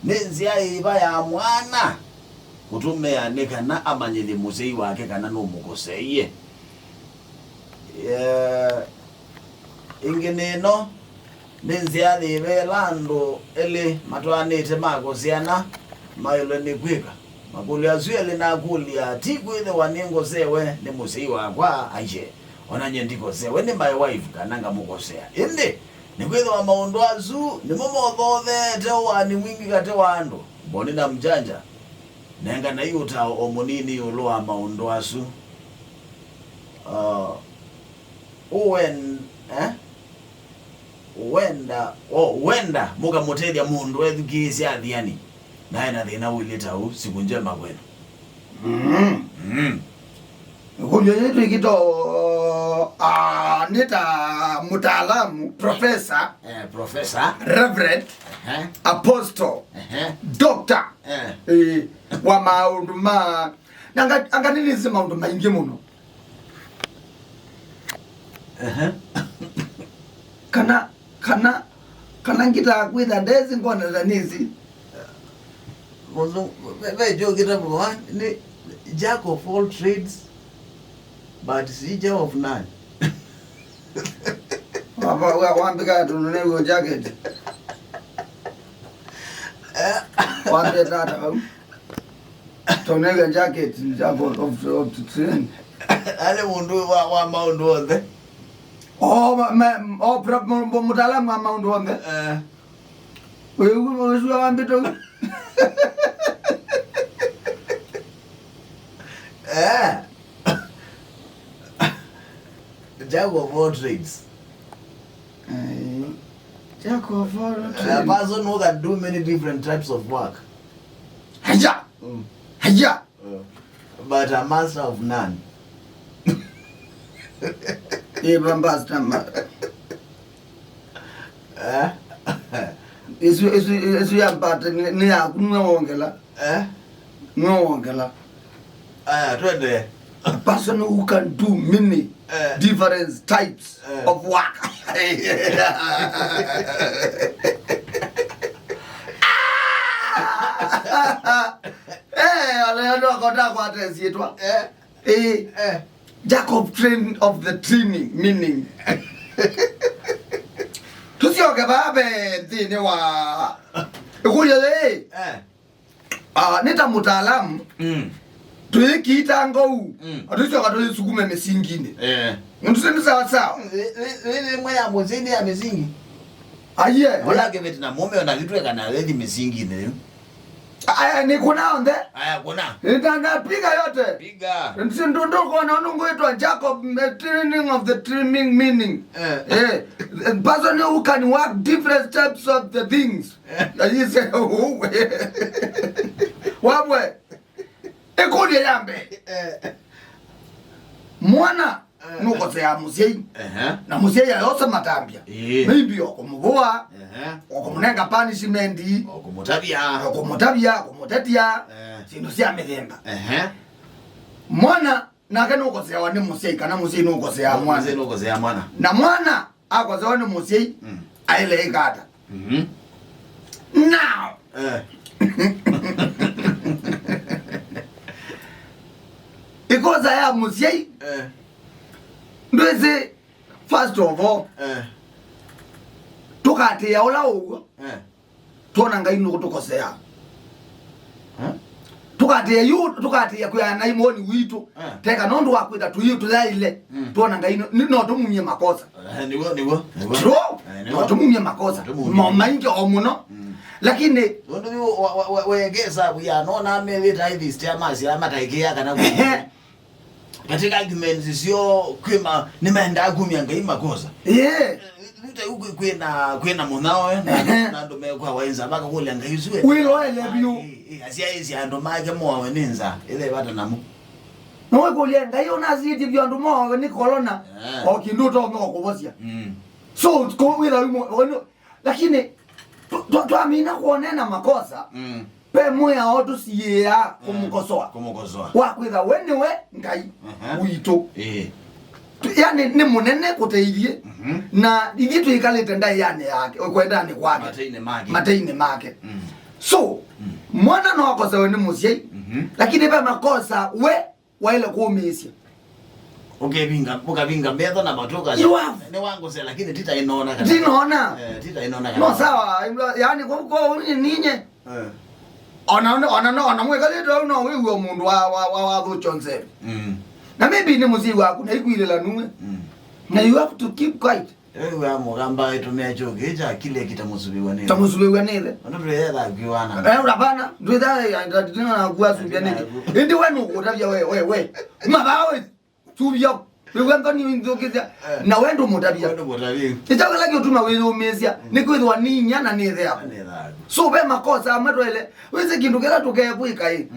Nenzia iba ya mwana kutumea nekana amanyele musei wake kana no mukoseye ingeneno nenzia libe lando ele matwanete makoziana mayelo nikwika makuli azuele na kulia tigwile waningo zewe ne musei wakwa aje onanye ndiko zewe ne my wife kananga mukosea inde nikwitha maundu azu nimomothe te wani mwingi kate wandu mboni na mjanja nenga na yuta omunini uloa maundu azu wenda muka motelia mundu wethukisi Athiani naye na thina wilita u siku njema kwenu. Huyo yetu ikito nita mutaalamu professor reverend apostle doctor wa maundu ma anga nini zi maundu maingi muno kana ngita kwitha ndezi ngona zanizi mozo vejo kita bwa ni jack of all trades but si of none. Wambika tununego jacket. Wambika tata tununego jacket of the train. Ale mundu wa maundu onde. Mutaalamu wa maundu onde. Wewe usiwa wambito. Jack of all trades. Jack of all trades. A person who can do many different types of work. Haja. But a master of none. Even master. Isu ya mpata ni ya kunuongela. Nuongela. Twende. A person who can do many different types of work. Jack of train of the training meaning. Tusioke babe ndine wa ukuyele nita mutaalamu tuikiita ngou atuchoka tulisukume misingine nduseni sawa sawa ile mwe ya mozini ya misingi aye wala keveti na mume wanalitweka na ledi misingine aya ni kuna onde aya kuna nitanga piga yote piga nsindondo kona ununguitwa Jacob training of the training meaning a person who can work different types of the things you say wabwe ekodi yambe mwana nuko se amusei na musei yose matambia maybe okumubua okumunenga punishment okumutabia sino sia medemba mwana nake nuko se wani musei kana musei nuko se mwana na mwana akoze wani musei aile igata now ikoza ya musei ndweze first of all tukati ya ola ugo tona ngai nuko tukosea tukati ya kuyana imoni witu teka nondo wakwita tuyitu tulaile tona ngai no tumumye makosa niwo no tumumye makosa maingi omuno lakini ndo wegeza buya nona ameleta hivi stiamasi amataikea kana katika arguments sio kwema nimeenda kumya ngai makosa huko kwena munawe na ndo mekwa waenza baka kule ngai zwe wilo elebio asia hizi ando make mowe ninza ile bata namu nowe kule ngai onaziti byo ando mowe ni corona okinduto ngokubosia so ko wilo lakini tuamina kuonena makosa pe moya otu siya kumukosoa wakwitha weniwe ngai wito yani ni munene kuteirie na igitu ikalete ndai yane yake kwenda ni kwake mateine make So mwana no akosa we ni musye lakini pe makosa we waile kuumisya ukabinga mbetho na matoka ni wangu sasa lakini tita inaona tita inaona no sawa yani kwa ninye ona mweka leto no wewe mundu wa thuchonze na maybe ni muzi wako na ikuile la nuwe na you have to keep quiet wewe amugamba itumia choke ja kile kitamusubiwa nile ndio yeye akiwana urabana ndio ndio na kuasubia nile ndio wenu utavya wewe mabawe tubya wewe ngani ndokiza na wendo mutabia itaga lagi utuma wewe umezia nikwithwa ninya na nithe yako so be makosa amatwele weze kindu kila tukekuika hii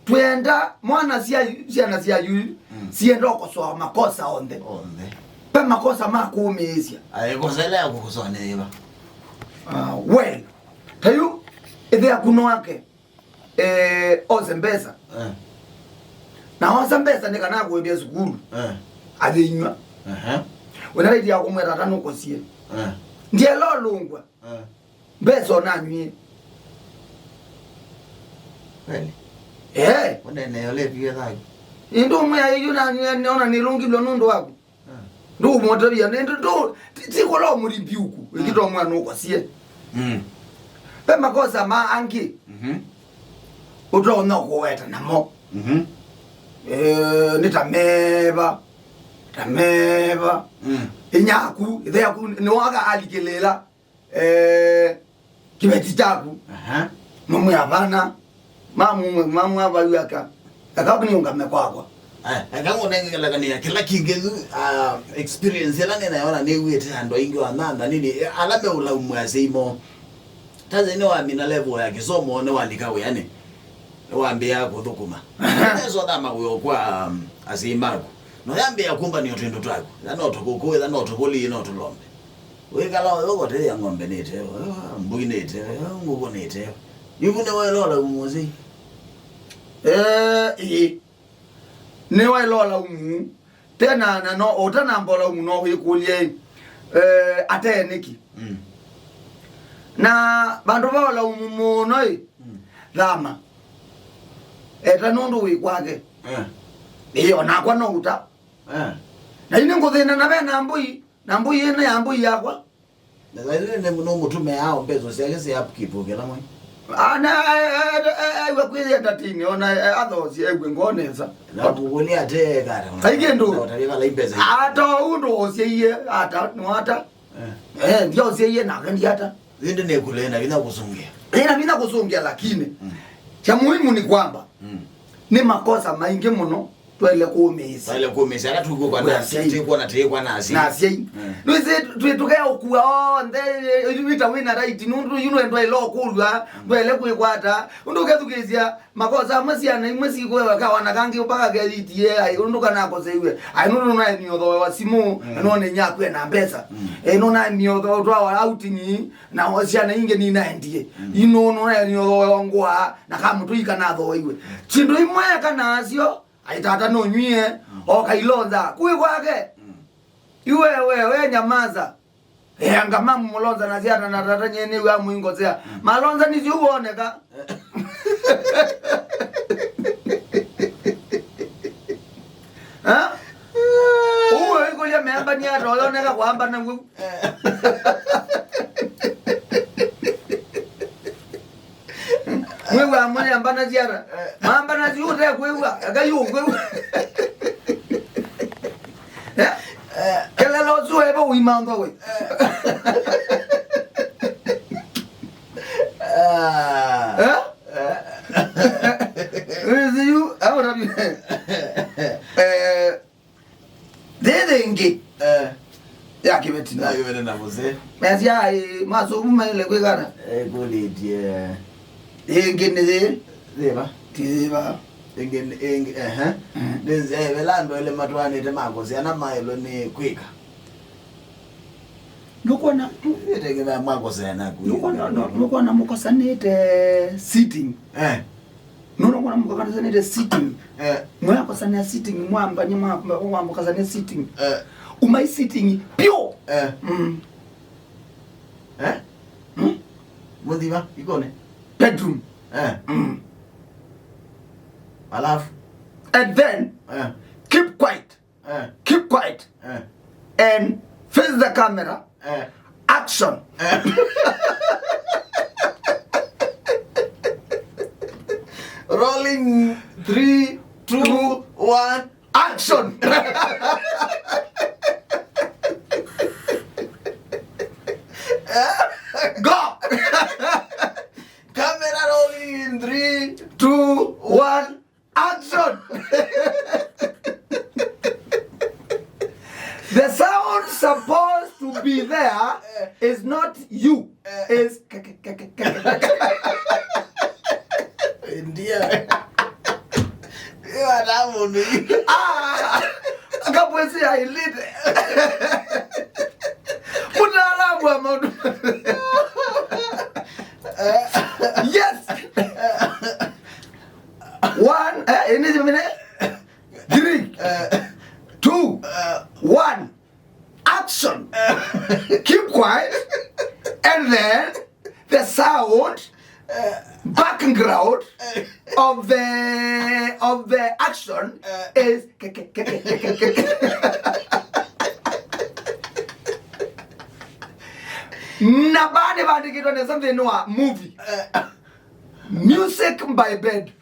twenda mwana sia yu sienda okoswa makosa onde pe makosa makuumizia ayekosela yakukosona eba well tayu ithe akuno wake ozembesa na ozembesa nikana kuibia sukuru athinywa wena redi ya kumwera tano kosie ndiye lo lungwa beso nanywi kweli wende ne ole pia thaki ndo mwa yuna niona nilungi lo nundo wako ndo motabia ndo tikolo muri biuku ikito mwana ukosie pe makosa ma angi utona kuweta namo nitameba inyaku ithe yaku niwaga alikelela kibeti chaku mumu yabana mamu abayaka akabuni ungame kwakwa akango nengela kania kila kingezu experience yala ninaona ni wete ando ingi wananda nini alame ula umwasimo taze ni wa mina level ya kisomo ne wandika we yani waambia kuthukuma nezo dama uyo kwa asimako no yambia kumba ni otendo twako dano tokuko dano tokuli no tulombe wekala wewe tele ya ngombe nete mbugi nete ngugo nete yivune welola umuzi ne welola umu tena na no otana mbola umu no wikulie ateniki na bandu bola umu muno dama eta nundu wikwake iyo nakwa no uta na ine ngothina na bena mbui ene ya mbui yakwa na zaidi ne muno mutume hao mbezo siake si upkeep ogela mwe ewe kwile tatini ona athosi egwe ngoneza na buguli ate kare kaigendo utaliva la imbeza ata undo osiye ata nwata ndio osiye na kandi ata zinde ne kulena bina kusungia bina kusungia lakini cha muhimu ni kwamba ni makosa maingi muno twele kuumisa ala tuko kwa nasi tiko na tiko nasi nwize tutukaya okuwa nde ita wina right nundu yuno endo ilo kulwa twele kuikwata unduke tukizia makosa masiana imwesi kwa kawana kangi upaka gelitie ai unduka nako zeiwe ai nundu na niotho wa simu none nyakwe na pesa nona niotho twa outing na wasiana inge ni 90 ino nona niotho wa ngwa na kama tuika na tho iwe chindo imwe kana asio aitata no nywie okailonza kuwi kwake iwe nyamaza anga mamu mulonza na ziata na tata nyene wa muingozea malonza nizi uoneka ha uwe iko ya meamba ni ata oloneka kwamba na ngwe wewe amone ambana ziara mamba na ziute kwewa akayungwe kela lo zuwe bo imando we you ahora bien dedengi ya kibetina na mose mezi ai maso umele kwegara golidie engene zeba tiba engene lenze belando ele matwane te makosi ana mailo ni kwika nokona etegema makosi yana nokona mukosanete sitting nokona mukosanete sitting mwa kosana sitting mwamba ni mwamba mukosana sitting umai sitting pio Mudhiva ikone. Bedroom. Alafu. And then keep quiet. Keep quiet. And face the camera. Action. Rolling 3, 2, 1, action. Go. Camera rolling in 3, 2, 1, action. The sound supposed to be there is not you. Is India. You are that one. Kapwesi I lead. Mutala bwa yes. 1 3 2 1 action. Keep quiet. And then the sound background of the action is nabane bade kitone something no movie music by bed.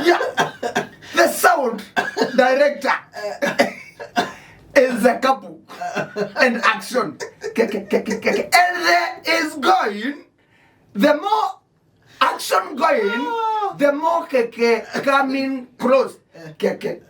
Yeah, the sound director is a couple and action. And there is going, the more action going, the more keke coming close. Keke.